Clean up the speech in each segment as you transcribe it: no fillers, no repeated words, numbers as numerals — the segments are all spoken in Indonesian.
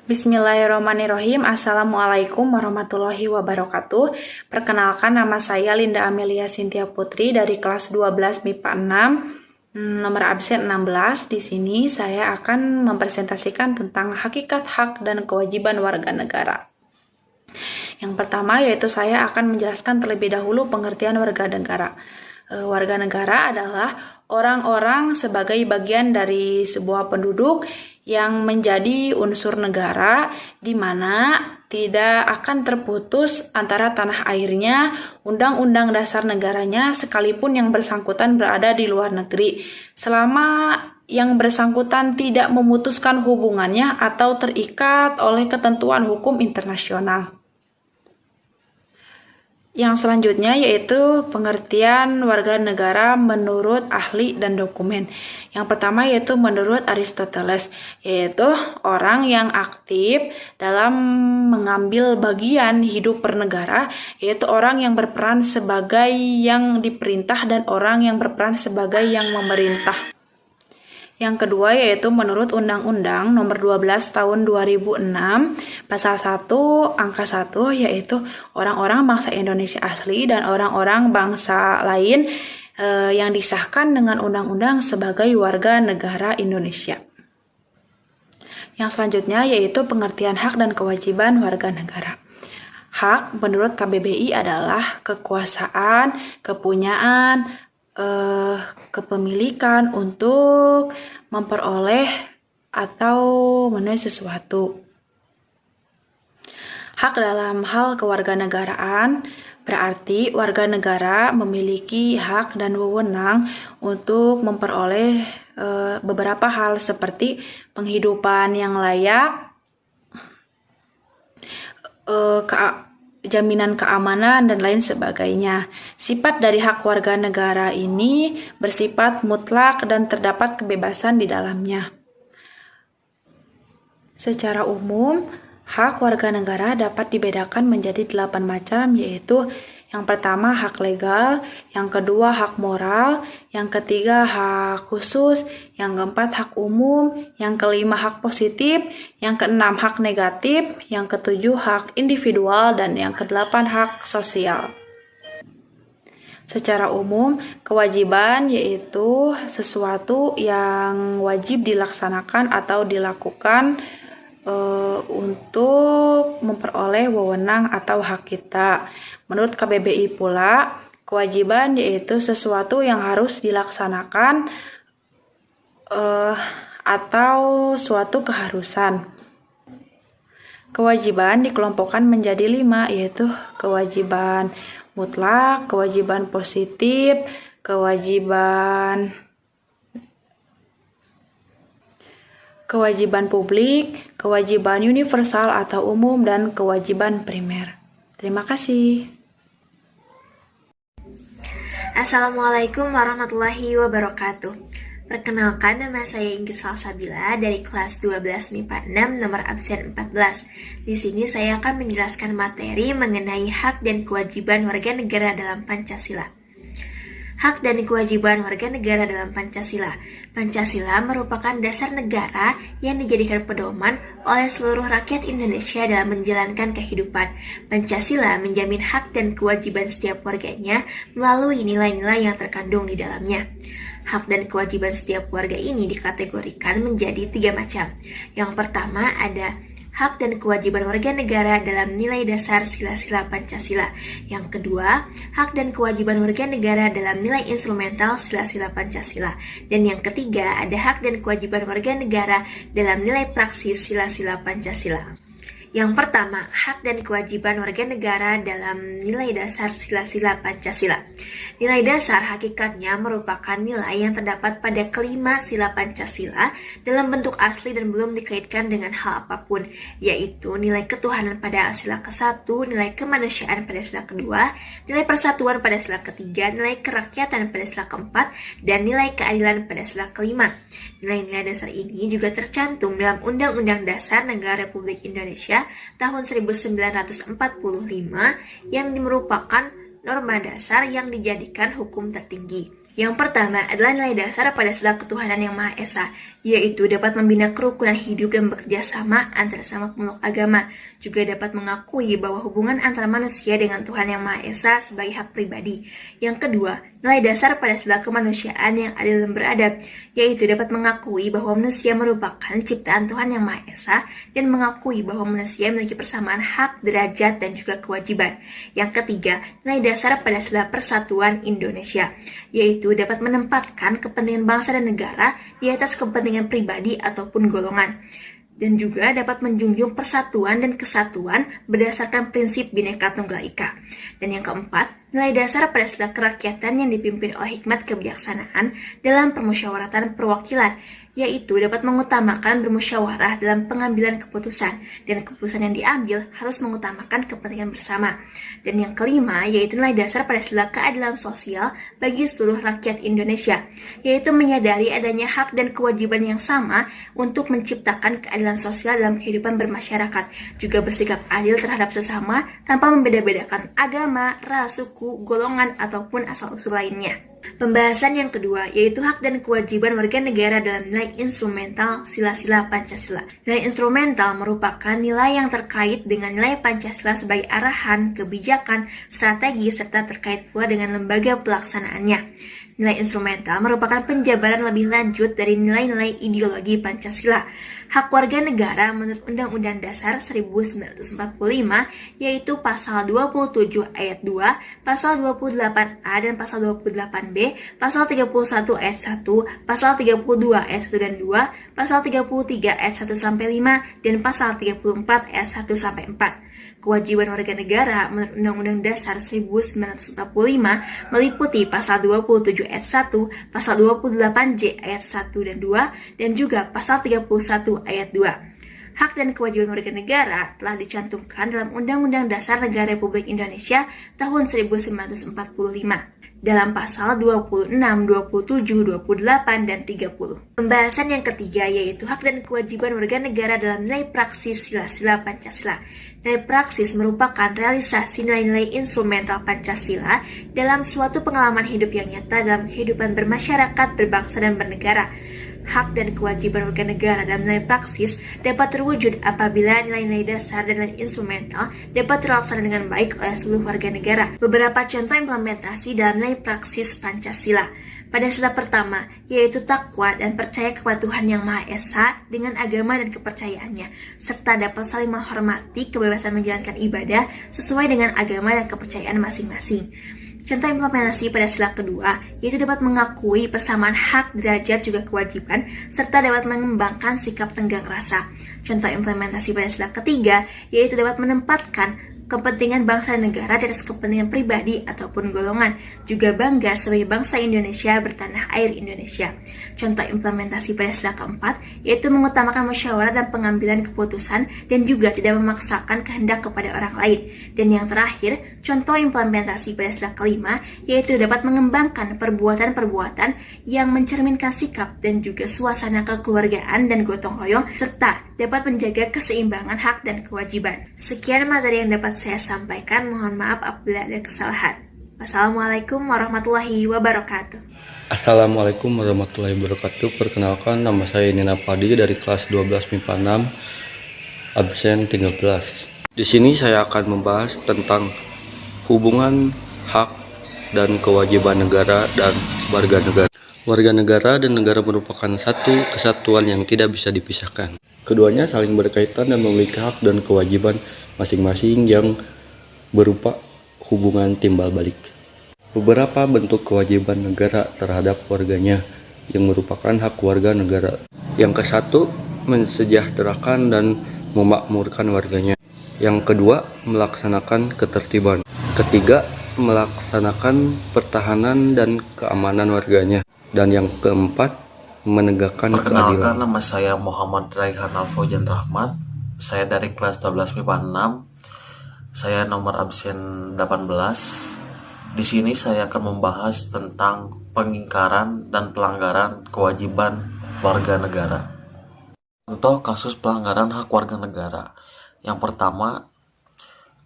Bismillahirrahmanirrahim. Assalamualaikum warahmatullahi wabarakatuh. Perkenalkan, nama saya Linda Amelia Cynthia Putri dari kelas 12 MIPA 6, nomor absen 16. Di sini saya akan mempresentasikan tentang hakikat hak dan kewajiban warga negara. Yang pertama yaitu saya akan menjelaskan terlebih dahulu pengertian warga negara. Warga negara adalah orang-orang sebagai bagian dari sebuah penduduk yang menjadi unsur negara, di mana tidak akan terputus antara tanah airnya, undang-undang dasar negaranya, sekalipun yang bersangkutan berada di luar negeri, selama yang bersangkutan tidak memutuskan hubungannya atau terikat oleh ketentuan hukum internasional. Yang selanjutnya yaitu pengertian warga negara menurut ahli dan dokumen. Yang pertama yaitu menurut Aristoteles, yaitu orang yang aktif dalam mengambil bagian hidup bernegara, yaitu orang yang berperan sebagai yang diperintah dan orang yang berperan sebagai yang memerintah. Yang kedua yaitu menurut Undang-Undang Nomor 12 Tahun 2006 Pasal 1 Angka 1, yaitu orang-orang bangsa Indonesia asli dan orang-orang bangsa lain yang disahkan dengan undang-undang sebagai warga negara Indonesia. Yang selanjutnya yaitu pengertian hak dan kewajiban warga negara. Hak menurut KBBI adalah kekuasaan, kepunyaan, kepemilikan untuk memperoleh atau menuai sesuatu. Hak dalam hal kewarganegaraan berarti warga negara memiliki hak dan wewenang untuk memperoleh beberapa hal seperti penghidupan yang layak, jaminan keamanan, dan lain sebagainya. Sifat dari hak warga negara ini bersifat mutlak dan terdapat kebebasan di dalamnya. Secara umum, hak warga negara dapat dibedakan menjadi 8 macam, yaitu yang pertama hak legal, yang kedua hak moral, yang ketiga hak khusus, yang keempat hak umum, yang kelima hak positif, yang keenam hak negatif, yang ketujuh hak individual, dan yang kedelapan hak sosial. Secara umum, kewajiban yaitu sesuatu yang wajib dilaksanakan atau dilakukan untuk memperoleh wewenang atau hak kita. Menurut KBBI pula, kewajiban yaitu sesuatu yang harus dilaksanakan atau suatu keharusan. Kewajiban dikelompokkan menjadi 5, yaitu kewajiban mutlak, kewajiban positif, kewajiban publik, kewajiban universal atau umum, dan kewajiban primer. Terima kasih. Assalamualaikum warahmatullahi wabarakatuh. Perkenalkan, nama saya Inggris Salsabila dari kelas 12 MIPA 6 nomor absen 14. Di sini saya akan menjelaskan materi mengenai hak dan kewajiban warga negara dalam Pancasila. Hak dan kewajiban warga negara dalam Pancasila. Pancasila merupakan dasar negara yang dijadikan pedoman oleh seluruh rakyat Indonesia dalam menjalankan kehidupan. Pancasila menjamin hak dan kewajiban setiap warganya melalui nilai-nilai yang terkandung di dalamnya. Hak dan kewajiban setiap warga ini dikategorikan menjadi 3 macam. Yang pertama ada hak dan kewajiban warga negara dalam nilai dasar sila-sila Pancasila. Yang kedua, hak dan kewajiban warga negara dalam nilai instrumental sila-sila Pancasila. Dan yang ketiga, ada hak dan kewajiban warga negara dalam nilai praksis sila-sila Pancasila. Yang pertama, hak dan kewajiban warga negara dalam nilai dasar sila-sila Pancasila. Nilai dasar hakikatnya merupakan nilai yang terdapat pada kelima sila Pancasila dalam bentuk asli dan belum dikaitkan dengan hal apapun, yaitu nilai ketuhanan pada sila ke-1, nilai kemanusiaan pada sila kedua, nilai persatuan pada sila ketiga, nilai kerakyatan pada sila keempat, dan nilai keadilan pada sila kelima. Nilai-nilai dasar ini juga tercantum dalam Undang-Undang Dasar Negara Republik Indonesia tahun 1945 yang merupakan norma dasar yang dijadikan hukum tertinggi. Yang pertama adalah nilai dasar pada sila ketuhanan yang Maha Esa, yaitu dapat membina kerukunan hidup dan bekerja sama antara sama pemeluk agama. Juga dapat mengakui bahwa hubungan antara manusia dengan Tuhan yang Maha Esa sebagai hak pribadi. Yang kedua, nilai dasar pada sila kemanusiaan yang adil dan beradab, yaitu dapat mengakui bahwa manusia merupakan ciptaan Tuhan yang Maha Esa dan mengakui bahwa manusia memiliki persamaan hak, derajat, dan juga kewajiban. Yang ketiga, nilai dasar pada sila persatuan Indonesia, yaitu dapat menempatkan kepentingan bangsa dan negara di atas kepentingan pribadi ataupun golongan, dan juga dapat menjunjung persatuan dan kesatuan berdasarkan prinsip Bhinneka Tunggal Ika. Dan yang keempat, nilai dasar pada sila kerakyatan yang dipimpin oleh hikmat kebijaksanaan dalam permusyawaratan perwakilan, yaitu dapat mengutamakan bermusyawarah dalam pengambilan keputusan, dan keputusan yang diambil harus mengutamakan kepentingan bersama. Dan yang kelima, yaitu nilai dasar pada sila keadilan sosial bagi seluruh rakyat Indonesia, yaitu menyadari adanya hak dan kewajiban yang sama untuk menciptakan keadilan sosial dalam kehidupan bermasyarakat, juga bersikap adil terhadap sesama tanpa membeda-bedakan agama, ras, suku, golongan, ataupun asal-usul lainnya. Pembahasan yang kedua yaitu hak dan kewajiban warga negara dalam nilai instrumental sila-sila Pancasila. Nilai instrumental merupakan nilai yang terkait dengan nilai Pancasila sebagai arahan, kebijakan, strategi, serta terkait pula dengan lembaga pelaksanaannya. Nilai instrumental merupakan penjabaran lebih lanjut dari nilai-nilai ideologi Pancasila. Hak warga negara menurut Undang-Undang Dasar 1945 yaitu Pasal 27 Ayat 2, Pasal 28A dan Pasal 28B, Pasal 31 Ayat 1, Pasal 32 Ayat 1 dan 2, Pasal 33 Ayat 1 sampai 5, dan Pasal 34 Ayat 1 sampai 4. Kewajiban warga negara menurut Undang-Undang Dasar 1945 meliputi Pasal 27 Ayat 1, Pasal 28J Ayat 1 dan 2, dan juga Pasal 31 Ayat 2. Hak dan kewajiban warga negara telah dicantumkan dalam Undang-Undang Dasar Negara Republik Indonesia tahun 1945 dalam pasal 26, 27, 28, dan 30. Pembahasan yang ketiga yaitu hak dan kewajiban warga negara dalam nilai praksis sila-sila Pancasila. Nilai praksis merupakan realisasi nilai-nilai instrumental Pancasila dalam suatu pengalaman hidup yang nyata dalam kehidupan bermasyarakat, berbangsa, dan bernegara. Hak dan kewajiban warga negara dalam nilai praksis dapat terwujud apabila nilai-nilai dasar dan nilai instrumental dapat terlaksana dengan baik oleh seluruh warga negara. Beberapa contoh implementasi dalam nilai praksis Pancasila. Pada sila pertama, yaitu takwa dan percaya kepada Tuhan Yang Maha Esa dengan agama dan kepercayaannya, serta dapat saling menghormati kebebasan menjalankan ibadah sesuai dengan agama dan kepercayaan masing-masing. Contoh implementasi pada sila kedua, yaitu dapat mengakui persamaan hak, derajat, juga kewajiban, serta dapat mengembangkan sikap tenggang rasa. Contoh implementasi pada sila ketiga, yaitu dapat menempatkan kepentingan bangsa dan negara di atas kepentingan pribadi ataupun golongan, juga bangga sebagai bangsa Indonesia bertanah air Indonesia. Contoh implementasi pada sila keempat, yaitu mengutamakan musyawarah dan pengambilan keputusan dan juga tidak memaksakan kehendak kepada orang lain. Dan yang terakhir, contoh implementasi pada sila kelima, yaitu dapat mengembangkan perbuatan-perbuatan yang mencerminkan sikap dan juga suasana kekeluargaan dan gotong royong, serta dapat menjaga keseimbangan hak dan kewajiban. Sekian materi yang dapat saya sampaikan, mohon maaf apabila ada kesalahan. Wassalamualaikum warahmatullahi wabarakatuh. Assalamualaikum warahmatullahi wabarakatuh. Perkenalkan, nama saya Nina Padi dari kelas 12 MIPA 6, absen 13. Di sini saya akan membahas tentang hubungan hak dan kewajiban negara dan warga negara. Warga negara dan negara merupakan satu kesatuan yang tidak bisa dipisahkan. Keduanya saling berkaitan dan memiliki hak dan kewajiban masing-masing yang berupa hubungan timbal balik. Beberapa bentuk kewajiban negara terhadap warganya yang merupakan hak warga negara. Yang ke-1, mensejahterakan dan memakmurkan warganya. Yang kedua, melaksanakan ketertiban. Ketiga, melaksanakan pertahanan dan keamanan warganya. Dan yang keempat, menegakkan keadilan. Perkenalkan, nama saya Muhammad Raihan Alfojan Rahmat. Saya dari kelas 12 MIPA 6. Saya nomor absen 18. Di sini saya akan membahas tentang pengingkaran dan pelanggaran kewajiban warga negara. Contoh kasus pelanggaran hak warga negara. Yang pertama,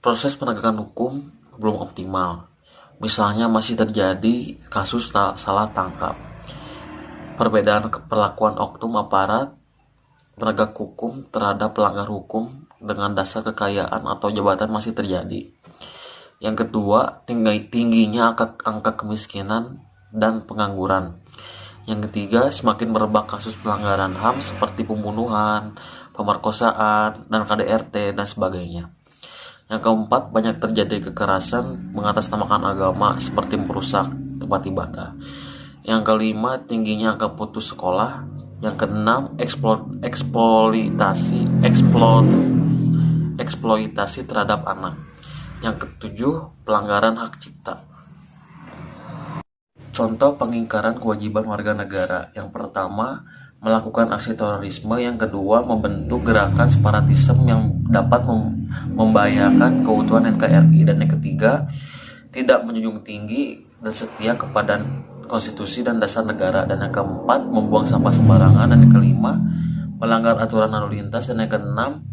proses penegakan hukum belum optimal. Misalnya masih terjadi kasus salah tangkap, perbedaan perlakuan oknum aparat penegak hukum terhadap pelanggar hukum dengan dasar kekayaan atau jabatan masih terjadi. Yang kedua, tingginya angka kemiskinan dan pengangguran. Yang ketiga, semakin merebak kasus pelanggaran HAM seperti pembunuhan, pemerkosaan, dan KDRT, dan sebagainya. Yang keempat, banyak terjadi kekerasan mengatasnamakan agama seperti merusak tempat ibadah. Yang kelima, tingginya angka putus sekolah. Yang keenam, eksploitasi terhadap anak. Yang ketujuh, pelanggaran hak cipta. Contoh pengingkaran kewajiban warga negara. Yang pertama, melakukan aksi terorisme. Yang kedua, membentuk gerakan separatisme yang dapat membahayakan keutuhan NKRI. Dan yang ketiga, tidak menjunjung tinggi dan setia kepada konstitusi dan dasar negara. Dan yang keempat, membuang sampah sembarangan. Dan yang kelima, melanggar aturan lalu lintas. Dan yang keenam,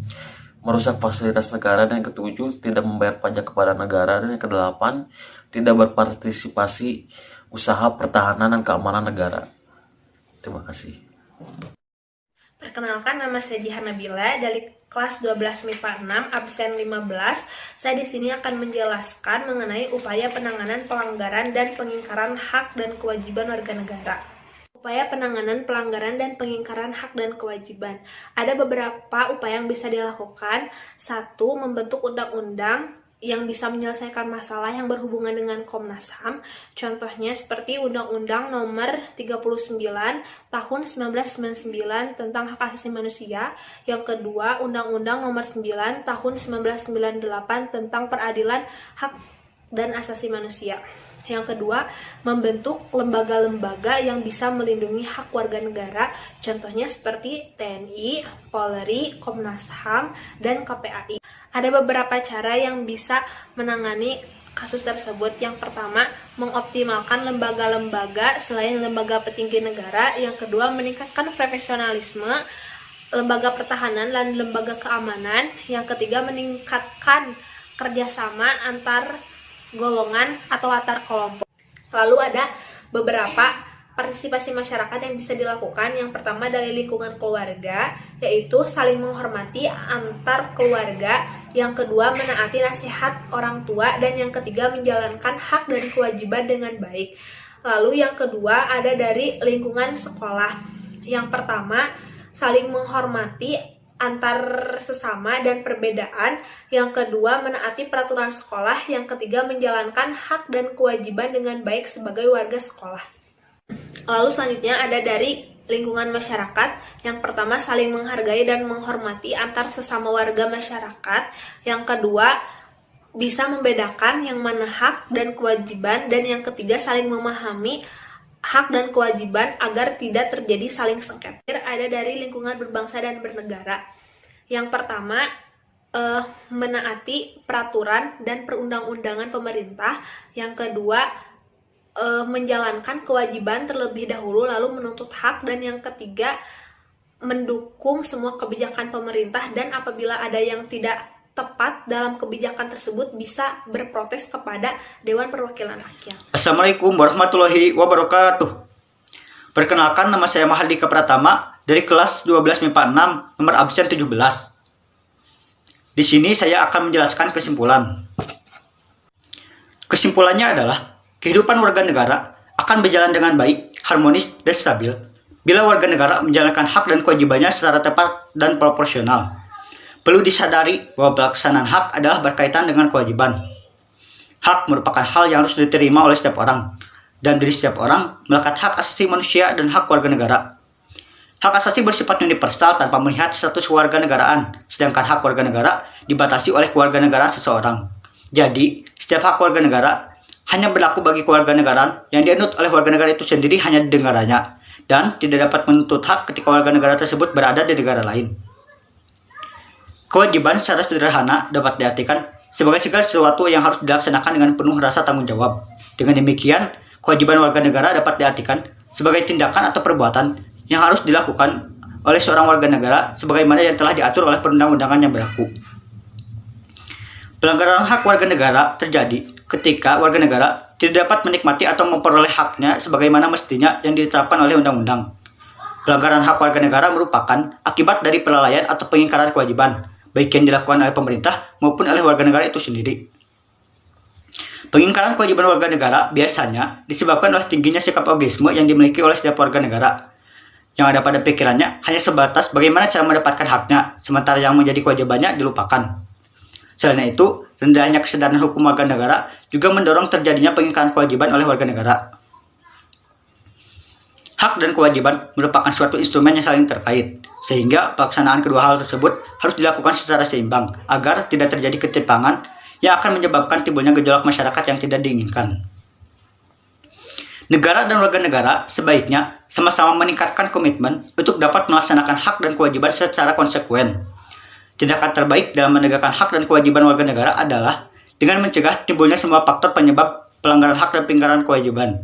merusak fasilitas negara. Dan yang ketujuh, tidak membayar pajak kepada negara. Dan yang kedelapan, tidak berpartisipasi usaha pertahanan dan keamanan negara. Terima kasih. Perkenalkan, nama saya Jihan Nabila dari kelas 12 MIPA 6 absen 15. Saya di sini akan menjelaskan mengenai upaya penanganan pelanggaran dan pengingkaran hak dan kewajiban warga negara. Upaya penanganan pelanggaran dan pengingkaran hak dan kewajiban. Ada beberapa upaya yang bisa dilakukan. Satu, membentuk undang-undang yang bisa menyelesaikan masalah yang berhubungan dengan Komnas HAM. Contohnya seperti Undang-Undang Nomor 39 Tahun 1999 tentang Hak Asasi Manusia. Yang kedua, Undang-Undang Nomor 9 Tahun 1998 tentang Peradilan Hak dan Asasi Manusia. Yang kedua, membentuk lembaga-lembaga yang bisa melindungi hak warga negara, contohnya seperti TNI, Polri, Komnas HAM, dan KPAI. Ada beberapa cara yang bisa menangani kasus tersebut. Yang pertama, mengoptimalkan lembaga-lembaga selain lembaga petinggi negara. Yang kedua, meningkatkan profesionalisme lembaga pertahanan dan lembaga keamanan. Yang ketiga, meningkatkan kerjasama antar golongan atau antar kelompok. Lalu ada beberapa partisipasi masyarakat yang bisa dilakukan. Yang pertama dari lingkungan keluarga, yaitu saling menghormati antar keluarga. Yang kedua, menaati nasihat orang tua. Dan yang ketiga, menjalankan hak dan kewajiban dengan baik. Lalu yang kedua ada dari lingkungan sekolah. Yang pertama, saling menghormati antar sesama dan perbedaan. Yang kedua, menaati peraturan sekolah. Yang ketiga, menjalankan hak dan kewajiban dengan baik sebagai warga sekolah. Lalu selanjutnya ada dari lingkungan masyarakat. Yang pertama, saling menghargai dan menghormati antar sesama warga masyarakat. Yang kedua, bisa membedakan yang mana hak dan kewajiban. Dan yang ketiga, saling memahami hak dan kewajiban agar tidak terjadi saling sengketa. Ada dari lingkungan berbangsa dan bernegara. Yang pertama, menaati peraturan dan perundang-undangan pemerintah. Yang kedua, menjalankan kewajiban terlebih dahulu lalu menuntut hak. Dan yang ketiga, mendukung semua kebijakan pemerintah, dan apabila ada yang tidak tepat dalam kebijakan tersebut bisa berprotes kepada Dewan Perwakilan Rakyat. Assalamualaikum warahmatullahi wabarakatuh. Perkenalkan, nama saya Mahardika Pratama dari kelas 12 MIPA 6 nomor absen 17. Di sini saya akan menjelaskan kesimpulan. Kesimpulannya adalah kehidupan warga negara akan berjalan dengan baik, harmonis, dan stabil bila warga negara menjalankan hak dan kewajibannya secara tepat dan proporsional. Perlu disadari bahwa pelaksanaan hak adalah berkaitan dengan kewajiban. Hak merupakan hal yang harus diterima oleh setiap orang, dan dari setiap orang melekat hak asasi manusia dan hak warga negara. Hak asasi bersifat universal tanpa melihat status warga negaraan, sedangkan hak warga negara dibatasi oleh keluarga negara seseorang. Jadi, setiap hak warga negara hanya berlaku bagi kewarganegaraan yang dianut oleh warga negara itu sendiri hanya di negaranya, dan tidak dapat menuntut hak ketika warga negara tersebut berada di negara lain. Kewajiban secara sederhana dapat diartikan sebagai segala sesuatu yang harus dilaksanakan dengan penuh rasa tanggung jawab. Dengan demikian, kewajiban warga negara dapat diartikan sebagai tindakan atau perbuatan yang harus dilakukan oleh seorang warga negara sebagaimana yang telah diatur oleh perundang-undangan yang berlaku. Pelanggaran hak warga negara terjadi ketika warga negara tidak dapat menikmati atau memperoleh haknya sebagaimana mestinya yang ditetapkan oleh undang-undang. Pelanggaran hak warga negara merupakan akibat dari kelalaian atau pengingkaran kewajiban, baik yang dilakukan oleh pemerintah maupun oleh warga negara itu sendiri. Pengingkaran kewajiban warga negara biasanya disebabkan oleh tingginya sikap egoisme yang dimiliki oleh setiap warga negara. Yang ada pada pikirannya hanya sebatas bagaimana cara mendapatkan haknya, sementara yang menjadi kewajibannya dilupakan. Selain itu, rendahnya kesadaran hukum warga negara juga mendorong terjadinya pengingkaran kewajiban oleh warga negara. Hak dan kewajiban merupakan suatu instrumen yang saling terkait, sehingga pelaksanaan kedua hal tersebut harus dilakukan secara seimbang agar tidak terjadi ketimpangan yang akan menyebabkan timbulnya gejolak masyarakat yang tidak diinginkan. Negara dan warga negara sebaiknya sama-sama meningkatkan komitmen untuk dapat melaksanakan hak dan kewajiban secara konsekuen. Tindakan terbaik dalam menegakkan hak dan kewajiban warga negara adalah dengan mencegah timbulnya semua faktor penyebab pelanggaran hak dan pengingkaran kewajiban.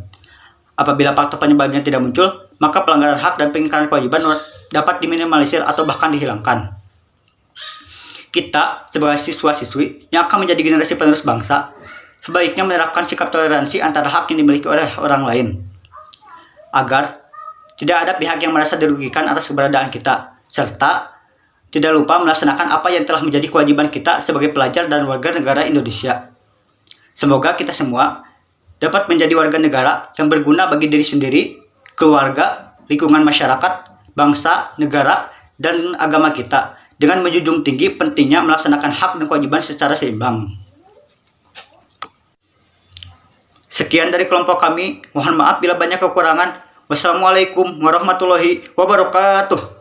Apabila faktor penyebabnya tidak muncul, maka pelanggaran hak dan pengingkaran kewajiban dapat diminimalisir atau bahkan dihilangkan. Kita sebagai siswa-siswi yang akan menjadi generasi penerus bangsa, sebaiknya menerapkan sikap toleransi antara hak yang dimiliki oleh orang lain, agar tidak ada pihak yang merasa dirugikan atas keberadaan kita, serta tidak lupa melaksanakan apa yang telah menjadi kewajiban kita sebagai pelajar dan warga negara Indonesia. Semoga kita semua dapat menjadi warga negara yang berguna bagi diri sendiri, keluarga, lingkungan masyarakat, bangsa, negara, dan agama kita, dengan menjunjung tinggi pentingnya melaksanakan hak dan kewajiban secara seimbang. Sekian dari kelompok kami, mohon maaf bila banyak kekurangan. Wassalamualaikum warahmatullahi wabarakatuh.